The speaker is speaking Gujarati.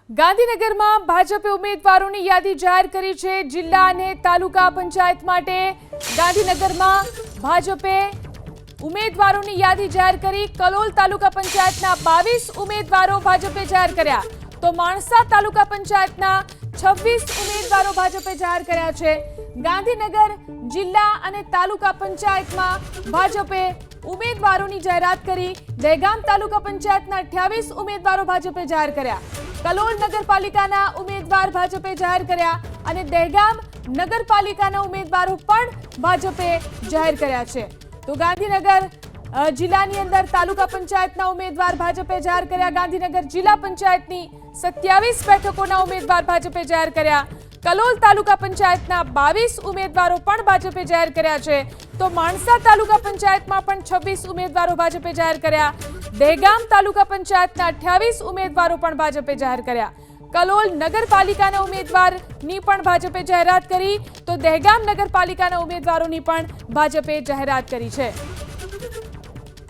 ગાંધીનગરમાં ભાજપે ઉમેદવારોની યાદી જાહેર કરી છે। જિલ્લા અને તાલુકા પંચાયત માટે ગાંધીનગરમાં ભાજપે ઉમેદવારોની યાદી જાહેર કરી। કલોલ તાલુકા પંચાયતના 22 ઉમેદવારો ભાજપે જાહેર કર્યા, તો માણસા તાલુકા પંચાયતના 26 ઉમેદવારો ભાજપે જાહેર કર્યા છે। ગાંધીનગર જિલ્લા અને તાલુકા પંચાયતમાં ભાજપે ઉમેદવારોની જાહેરાત કરી। દહેગામ તાલુકા પંચાયતના 28 ઉમેદવારો ભાજપે જાહેર કર્યા। કલોલ નગરપાલિકાના ઉમેદવાર ભાજપે જાહેર કર્યા અને દહેગામ નગરપાલિકાના ઉમેદવારો પણ ભાજપે જાહેર કર્યા છે। તો ગાંધીનગર જિલ્લાની અંદર તાલુકા પંચાયતના ઉમેદવાર ભાજપે જાહેર કર્યા। ગાંધીનગર જિલ્લા પંચાયતની 27 બેઠકોના ઉમેદવાર ભાજપે જાહેર કર્યા। કલોલ તાલુકા પંચાયતના 22 ઉમેદવારો પણ ભાજપે જાહેર કર્યા છે। તો માણસા તાલુકા પંચાયતમાં પણ 26 ઉમેદવારો ભાજપે જાહેર કર્યા। દહેગામ તાલુકા પંચાયતના 28 ઉમેદવારો પણ ભાજપે જાહેર કર્યા। કલોલ નગરપાલિકાના ઉમેદવારની પણ ભાજપે જાહેરાત કરી, તો દહેગામ નગરપાલિકાના ઉમેદવારોની પણ ભાજપે જાહેરાત કરી છે।